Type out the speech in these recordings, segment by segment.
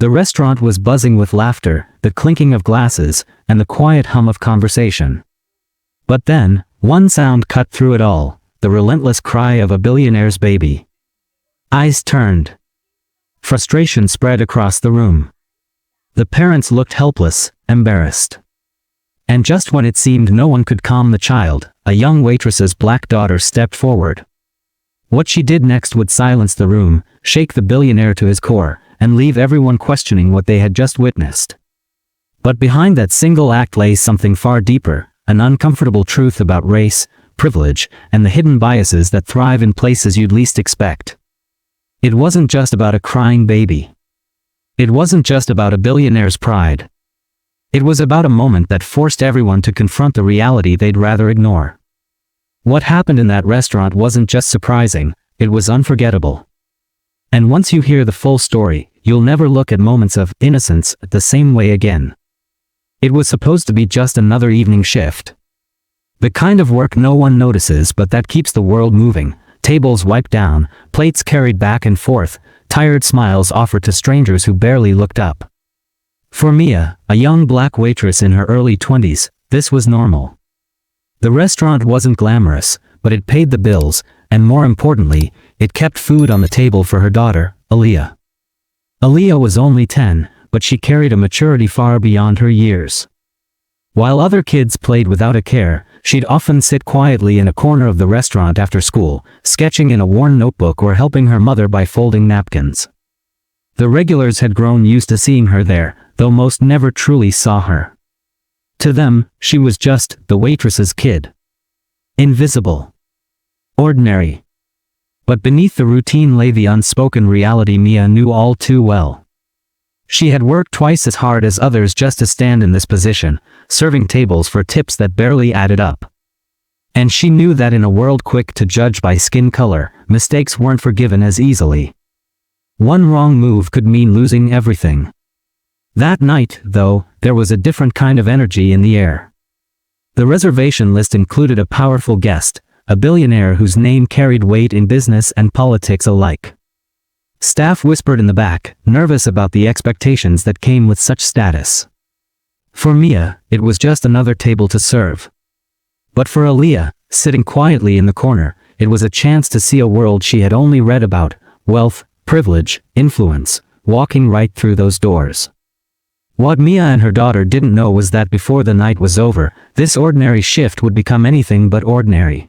The restaurant was buzzing with laughter, the clinking of glasses, and the quiet hum of conversation. But then, one sound cut through it all, the relentless cry of a billionaire's baby. Eyes turned. Frustration spread across the room. The parents looked helpless, embarrassed. And just when it seemed no one could calm the child, a young waitress's black daughter stepped forward. What she did next would silence the room, shake the billionaire to his core, and leave everyone questioning what they had just witnessed. But behind that single act lay something far deeper, an uncomfortable truth about race, privilege, and the hidden biases that thrive in places you'd least expect. It wasn't just about a crying baby. It wasn't just about a billionaire's pride. It was about a moment that forced everyone to confront the reality they'd rather ignore. What happened in that restaurant wasn't just surprising, it was unforgettable. And once you hear the full story, you'll never look at moments of innocence the same way again. It was supposed to be just another evening shift. The kind of work no one notices but that keeps the world moving, tables wiped down, plates carried back and forth, tired smiles offered to strangers who barely looked up. For Mia, a young black waitress in her early 20s, this was normal. The restaurant wasn't glamorous, but it paid the bills, and more importantly, it kept food on the table for her daughter, Aaliyah. Aaliyah was only 10, but she carried a maturity far beyond her years. While other kids played without a care, she'd often sit quietly in a corner of the restaurant after school, sketching in a worn notebook or helping her mother by folding napkins. The regulars had grown used to seeing her there, though most never truly saw her. To them, she was just the waitress's kid. Invisible. Ordinary. But beneath the routine lay the unspoken reality Mia knew all too well. She had worked twice as hard as others just to stand in this position, serving tables for tips that barely added up. And she knew that in a world quick to judge by skin color, mistakes weren't forgiven as easily. One wrong move could mean losing everything. That night, though, there was a different kind of energy in the air. The reservation list included a powerful guest, a billionaire whose name carried weight in business and politics alike. Staff whispered in the back, nervous about the expectations that came with such status. For Mia, it was just another table to serve. But for Aaliyah, sitting quietly in the corner, it was a chance to see a world she had only read about: wealth, privilege, influence, walking right through those doors. What Mia and her daughter didn't know was that before the night was over, this ordinary shift would become anything but ordinary.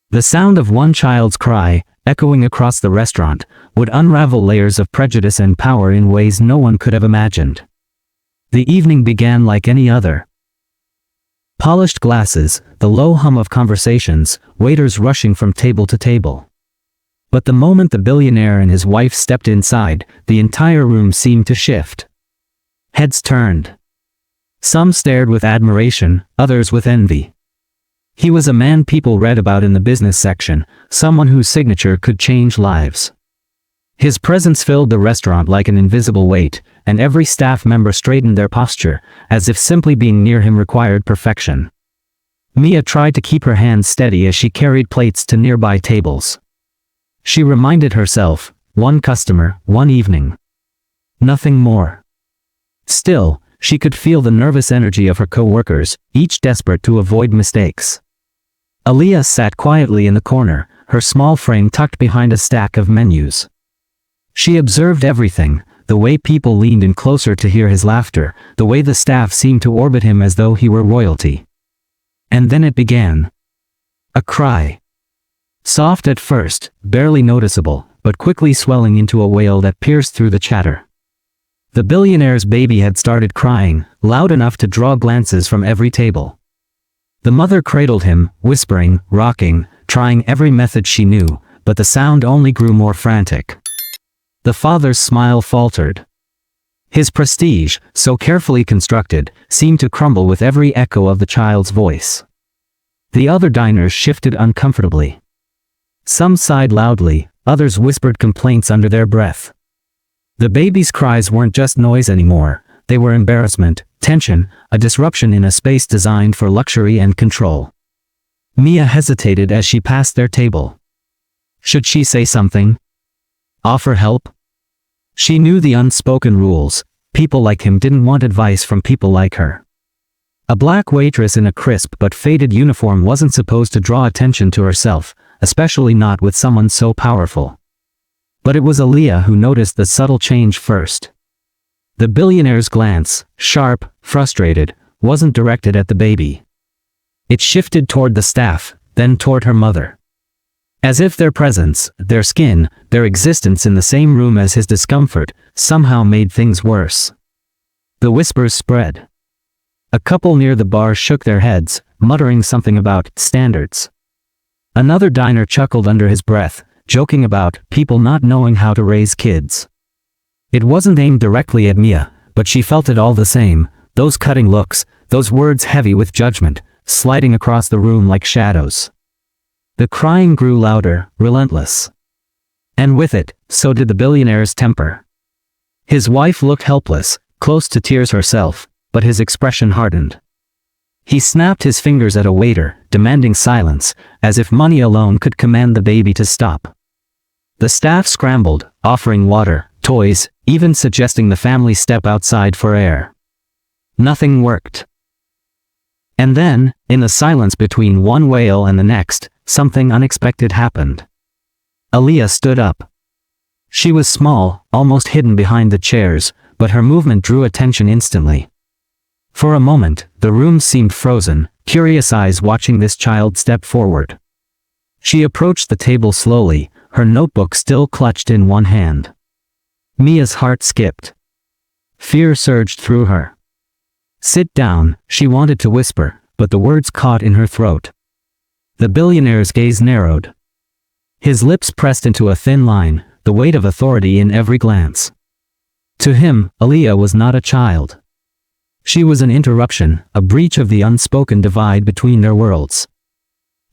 The sound of one child's cry, echoing across the restaurant, would unravel layers of prejudice and power in ways no one could have imagined. The evening began like any other. Polished glasses, the low hum of conversations, waiters rushing from table to table. But the moment the billionaire and his wife stepped inside, the entire room seemed to shift. Heads turned. Some stared with admiration, others with envy. He was a man people read about in the business section, someone whose signature could change lives. His presence filled the restaurant like an invisible weight, and every staff member straightened their posture, as if simply being near him required perfection. Mia tried to keep her hands steady as she carried plates to nearby tables. She reminded herself, one customer, one evening. Nothing more. Still, she could feel the nervous energy of her co-workers, each desperate to avoid mistakes. Aaliyah sat quietly in the corner, her small frame tucked behind a stack of menus. She observed everything, the way people leaned in closer to hear his laughter, the way the staff seemed to orbit him as though he were royalty. And then it began. A cry. Soft at first, barely noticeable, but quickly swelling into a wail that pierced through the chatter. The billionaire's baby had started crying, loud enough to draw glances from every table. The mother cradled him, whispering, rocking, trying every method she knew, but the sound only grew more frantic. The father's smile faltered. His prestige, so carefully constructed, seemed to crumble with every echo of the child's voice. The other diners shifted uncomfortably. Some sighed loudly, others whispered complaints under their breath. The baby's cries weren't just noise anymore, they were embarrassment, tension, a disruption in a space designed for luxury and control. Mia hesitated as she passed their table. Should she say something? Offer help? She knew the unspoken rules. People like him didn't want advice from people like her. A black waitress in a crisp but faded uniform wasn't supposed to draw attention to herself, especially not with someone so powerful. But it was Aaliyah who noticed the subtle change first. The billionaire's glance, sharp, frustrated, wasn't directed at the baby. It shifted toward the staff, then toward her mother. As if their presence, their skin, their existence in the same room as his discomfort, somehow made things worse. The whispers spread. A couple near the bar shook their heads, muttering something about standards. Another diner chuckled under his breath, joking about people not knowing how to raise kids. It wasn't aimed directly at Mia, but she felt it all the same, those cutting looks, those words heavy with judgment, sliding across the room like shadows. The crying grew louder, relentless. And with it, so did the billionaire's temper. His wife looked helpless, close to tears herself, but his expression hardened. He snapped his fingers at a waiter, demanding silence, as if money alone could command the baby to stop. The staff scrambled, offering water, toys, even suggesting the family step outside for air. Nothing worked. And then, in the silence between one wail and the next, something unexpected happened. Aaliyah stood up. She was small, almost hidden behind the chairs, but her movement drew attention instantly. For a moment, the room seemed frozen, curious eyes watching this child step forward. She approached the table slowly, her notebook still clutched in one hand. Mia's heart skipped. Fear surged through her. "Sit down," she wanted to whisper, but the words caught in her throat. The billionaire's gaze narrowed. His lips pressed into a thin line, the weight of authority in every glance. To him, Aaliyah was not a child. She was an interruption, a breach of the unspoken divide between their worlds.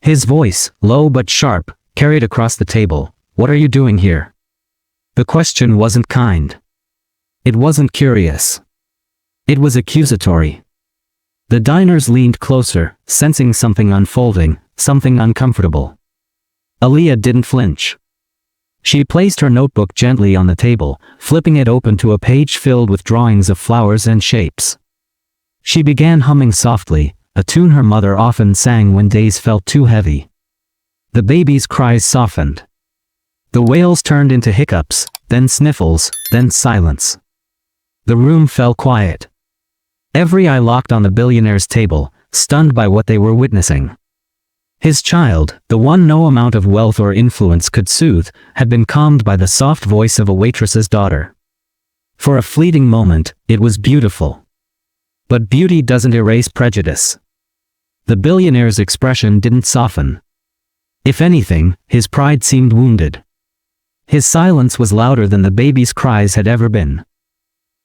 His voice, low but sharp, carried across the table. "What are you doing here?" The question wasn't kind. It wasn't curious. It was accusatory. The diners leaned closer, sensing something unfolding, something uncomfortable. Aaliyah didn't flinch. She placed her notebook gently on the table, flipping it open to a page filled with drawings of flowers and shapes. She began humming softly, a tune her mother often sang when days felt too heavy. The baby's cries softened. The wails turned into hiccups, then sniffles, then silence. The room fell quiet. Every eye locked on the billionaire's table, stunned by what they were witnessing. His child, the one no amount of wealth or influence could soothe, had been calmed by the soft voice of a waitress's daughter. For a fleeting moment, it was beautiful. But beauty doesn't erase prejudice. The billionaire's expression didn't soften. If anything, his pride seemed wounded. His silence was louder than the baby's cries had ever been.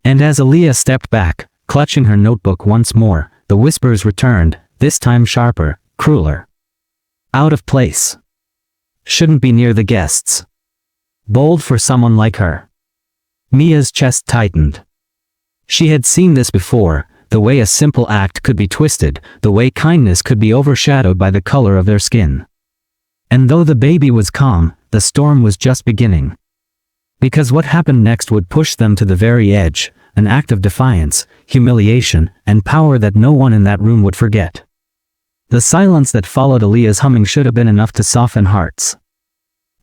And as Aaliyah stepped back, clutching her notebook once more, the whispers returned, this time sharper, crueler. Out of place. Shouldn't be near the guests. Bold for someone like her. Mia's chest tightened. She had seen this before, the way a simple act could be twisted, the way kindness could be overshadowed by the color of their skin. And though the baby was calm, the storm was just beginning. Because what happened next would push them to the very edge, an act of defiance, humiliation, and power that no one in that room would forget. The silence that followed Aaliyah's humming should have been enough to soften hearts.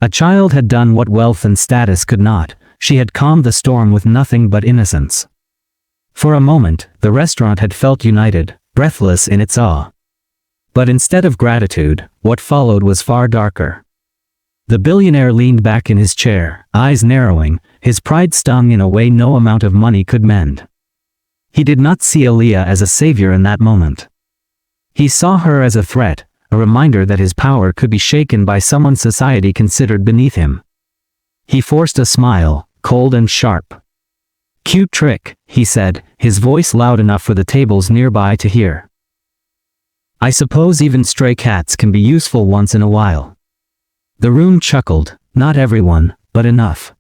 A child had done what wealth and status could not. She had calmed the storm with nothing but innocence. For a moment, the restaurant had felt united, breathless in its awe. But instead of gratitude, what followed was far darker. The billionaire leaned back in his chair, eyes narrowing, his pride stung in a way no amount of money could mend. He did not see Aaliyah as a savior in that moment. He saw her as a threat, a reminder that his power could be shaken by someone society considered beneath him. He forced a smile, cold and sharp. "Cute trick," he said, his voice loud enough for the tables nearby to hear. "I suppose even stray cats can be useful once in a while." The room chuckled, not everyone, but enough.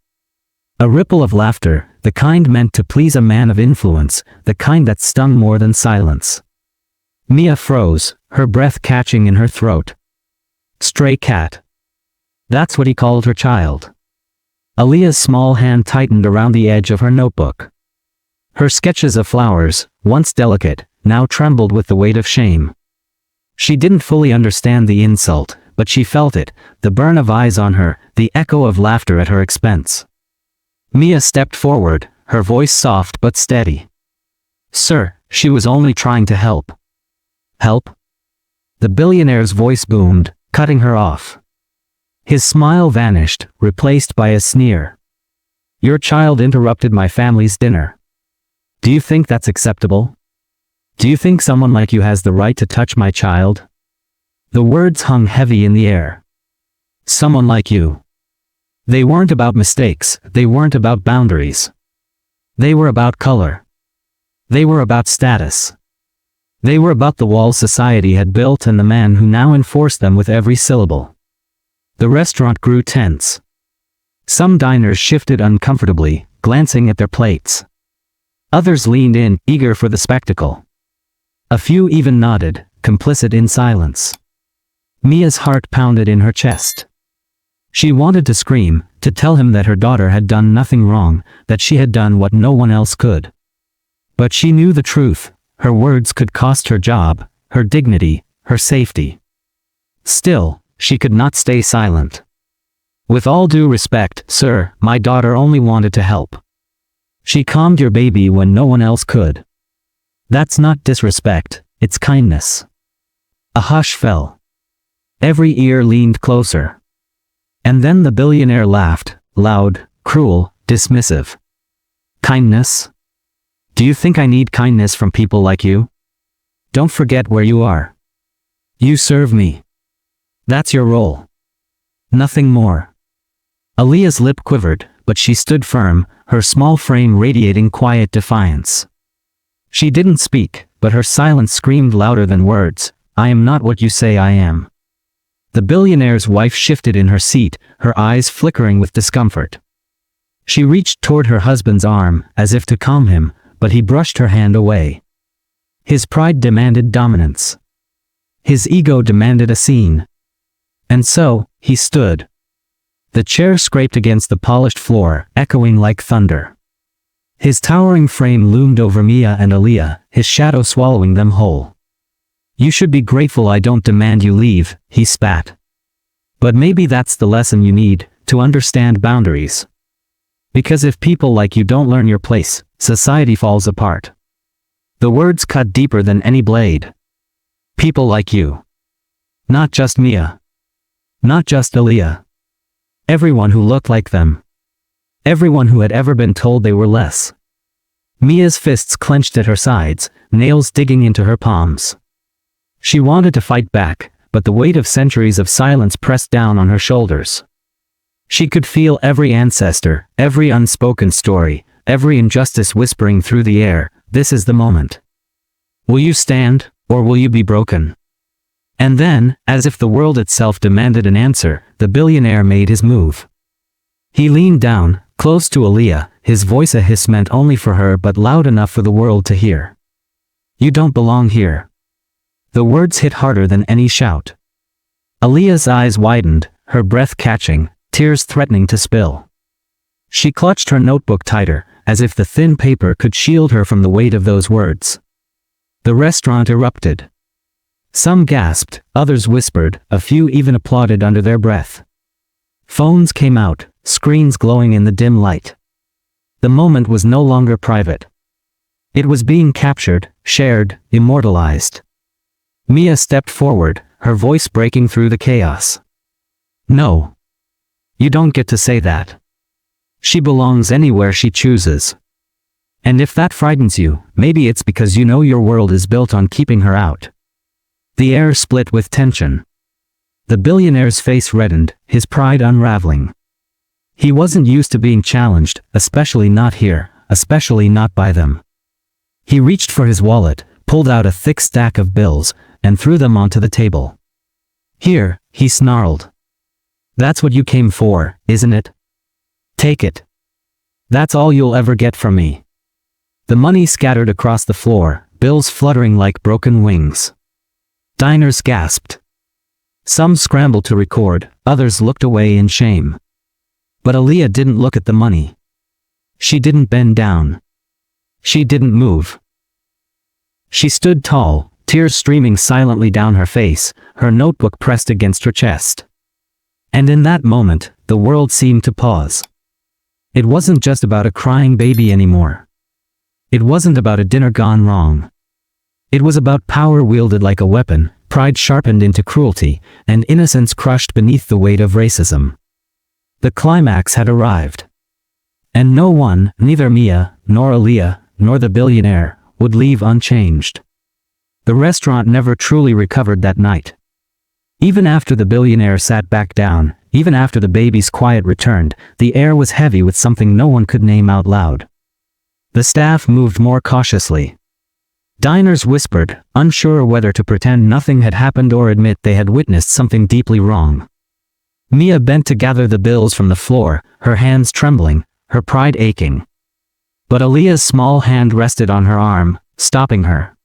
A ripple of laughter, the kind meant to please a man of influence, the kind that stung more than silence. Mia froze, her breath catching in her throat. Stray cat. That's what he called her child. Aaliyah's small hand tightened around the edge of her notebook. Her sketches of flowers, once delicate, now trembled with the weight of shame. She didn't fully understand the insult, but she felt it, the burn of eyes on her, the echo of laughter at her expense. Mia stepped forward, her voice soft but steady. "Sir, she was only trying to help." "Help?" The billionaire's voice boomed, cutting her off. His smile vanished, replaced by a sneer. "Your child interrupted my family's dinner. Do you think that's acceptable? Do you think someone like you has the right to touch my child?" The words hung heavy in the air. Someone like you. They weren't about mistakes, they weren't about boundaries. They were about color. They were about status. They were about the walls society had built and the man who now enforced them with every syllable. The restaurant grew tense. Some diners shifted uncomfortably, glancing at their plates. Others leaned in, eager for the spectacle. A few even nodded, complicit in silence. Mia's heart pounded in her chest. She wanted to scream, to tell him that her daughter had done nothing wrong, that she had done what no one else could. But she knew the truth. Her words could cost her job, her dignity, her safety. Still, she could not stay silent. "With all due respect, sir, my daughter only wanted to help. She calmed your baby when no one else could. That's not disrespect, it's kindness." A hush fell. Every ear leaned closer. And then the billionaire laughed, loud, cruel, dismissive. "Kindness? Do you think I need kindness from people like you? Don't forget where you are. You serve me. That's your role. Nothing more." Aaliyah's lip quivered, but she stood firm, her small frame radiating quiet defiance. She didn't speak, but her silence screamed louder than words. "I am not what you say I am." The billionaire's wife shifted in her seat, her eyes flickering with discomfort. She reached toward her husband's arm, as if to calm him, but he brushed her hand away. His pride demanded dominance. His ego demanded a scene. And so, he stood. The chair scraped against the polished floor, echoing like thunder. His towering frame loomed over Mia and Aaliyah, his shadow swallowing them whole. "You should be grateful I don't demand you leave," he spat. "But maybe that's the lesson you need, to understand boundaries. Because if people like you don't learn your place, society falls apart." The words cut deeper than any blade. People like you. Not just Mia. Not just Aaliyah. Everyone who looked like them. Everyone who had ever been told they were less. Mia's fists clenched at her sides, nails digging into her palms. She wanted to fight back, but the weight of centuries of silence pressed down on her shoulders. She could feel every ancestor, every unspoken story, every injustice whispering through the air. This is the moment. Will you stand, or will you be broken? And then, as if the world itself demanded an answer, the billionaire made his move. He leaned down, close to Aaliyah, his voice a hiss meant only for her but loud enough for the world to hear. "You don't belong here." The words hit harder than any shout. Aaliyah's eyes widened, her breath catching, tears threatening to spill. She clutched her notebook tighter, as if the thin paper could shield her from the weight of those words. The restaurant erupted. Some gasped, others whispered, a few even applauded under their breath. Phones came out, screens glowing in the dim light. The moment was no longer private. It was being captured, shared, immortalized. Mia stepped forward, her voice breaking through the chaos. "No. You don't get to say that. She belongs anywhere she chooses. And if that frightens you, maybe it's because you know your world is built on keeping her out." The air split with tension. The billionaire's face reddened, his pride unraveling. He wasn't used to being challenged, especially not here, especially not by them. He reached for his wallet, pulled out a thick stack of bills, and threw them onto the table. "Here," he snarled. "That's what you came for, isn't it? Take it. That's all you'll ever get from me." The money scattered across the floor, bills fluttering like broken wings. Diners gasped. Some scrambled to record, others looked away in shame. But Aaliyah didn't look at the money. She didn't bend down. She didn't move. She stood tall, tears streaming silently down her face, her notebook pressed against her chest. And in that moment, the world seemed to pause. It wasn't just about a crying baby anymore. It wasn't about a dinner gone wrong. It was about power wielded like a weapon, pride sharpened into cruelty, and innocence crushed beneath the weight of racism. The climax had arrived. And no one, neither Mia, nor Aaliyah, nor the billionaire, would leave unchanged. The restaurant never truly recovered that night. Even after the billionaire sat back down, even after the baby's quiet returned, the air was heavy with something no one could name out loud. The staff moved more cautiously. Diners whispered, unsure whether to pretend nothing had happened or admit they had witnessed something deeply wrong. Mia bent to gather the bills from the floor, her hands trembling, her pride aching. But Aaliyah's small hand rested on her arm, stopping her.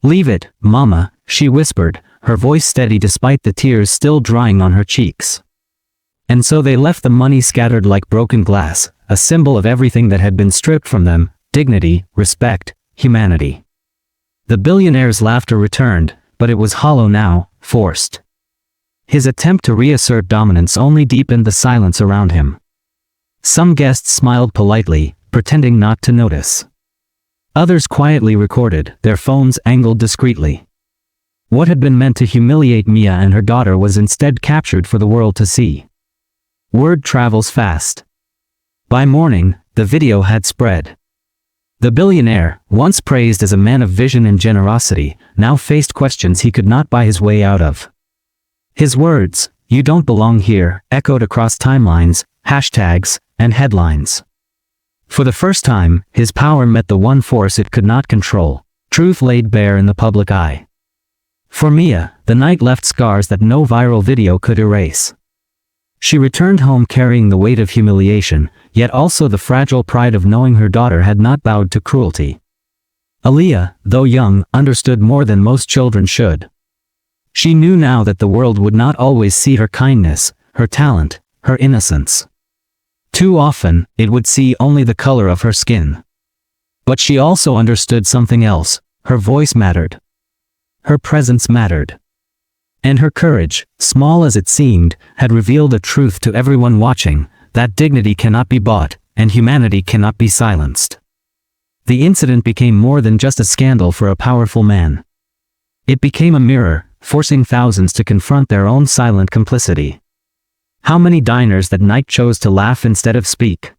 "Leave it, Mama," she whispered, her voice steady despite the tears still drying on her cheeks. And so they left the money scattered like broken glass, a symbol of everything that had been stripped from them: dignity, respect, humanity. The billionaire's laughter returned, but it was hollow now, forced. His attempt to reassert dominance only deepened the silence around him. Some guests smiled politely, pretending not to notice. Others quietly recorded, their phones angled discreetly. What had been meant to humiliate Mia and her daughter was instead captured for the world to see. Word travels fast. By morning, the video had spread. The billionaire, once praised as a man of vision and generosity, now faced questions he could not buy his way out of. His words, "You don't belong here," echoed across timelines, hashtags, and headlines. For the first time, his power met the one force it could not control: truth laid bare in the public eye. For Mia, the night left scars that no viral video could erase. She returned home carrying the weight of humiliation, yet also the fragile pride of knowing her daughter had not bowed to cruelty. Aaliyah, though young, understood more than most children should. She knew now that the world would not always see her kindness, her talent, her innocence. Too often, it would see only the color of her skin. But she also understood something else: her voice mattered. Her presence mattered. And her courage, small as it seemed, had revealed a truth to everyone watching: that dignity cannot be bought, and humanity cannot be silenced. The incident became more than just a scandal for a powerful man. It became a mirror, forcing thousands to confront their own silent complicity. How many diners that night chose to laugh instead of speak?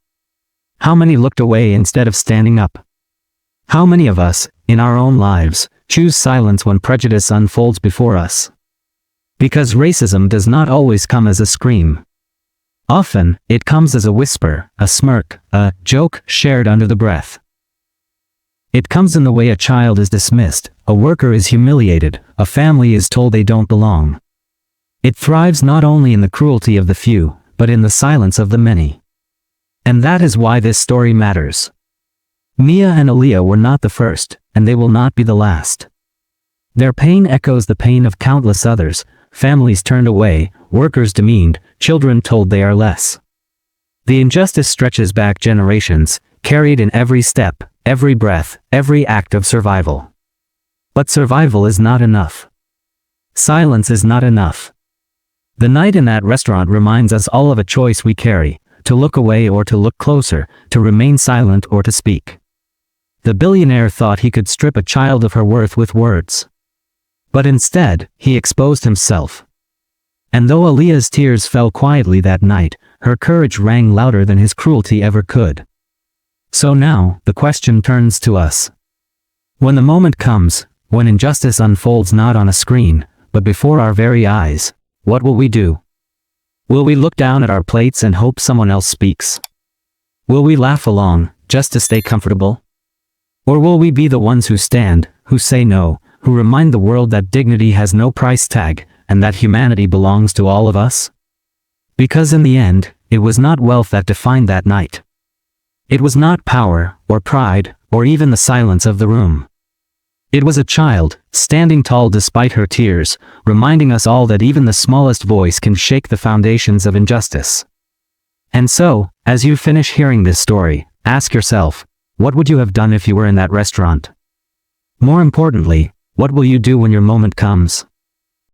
How many looked away instead of standing up? How many of us, in our own lives, choose silence when prejudice unfolds before us? Because racism does not always come as a scream. Often, it comes as a whisper, a smirk, a joke shared under the breath. It comes in the way a child is dismissed, a worker is humiliated, a family is told they don't belong. It thrives not only in the cruelty of the few, but in the silence of the many. And that is why this story matters. Mia and Aaliyah were not the first, and they will not be the last. Their pain echoes the pain of countless others: families turned away, workers demeaned, children told they are less. The injustice stretches back generations, carried in every step, every breath, every act of survival. But survival is not enough. Silence is not enough. The night in that restaurant reminds us all of a choice we carry: to look away or to look closer, to remain silent or to speak. The billionaire thought he could strip a child of her worth with words. But instead, he exposed himself. And though Aaliyah's tears fell quietly that night, her courage rang louder than his cruelty ever could. So now, the question turns to us. When the moment comes, when injustice unfolds not on a screen, but before our very eyes, what will we do? Will we look down at our plates and hope someone else speaks? Will we laugh along, just to stay comfortable? Or will we be the ones who stand, who say no, who remind the world that dignity has no price tag, and that humanity belongs to all of us? Because in the end, it was not wealth that defined that night. It was not power, or pride, or even the silence of the room. It was a child, standing tall despite her tears, reminding us all that even the smallest voice can shake the foundations of injustice. And so, as you finish hearing this story, ask yourself, what would you have done if you were in that restaurant? More importantly, what will you do when your moment comes?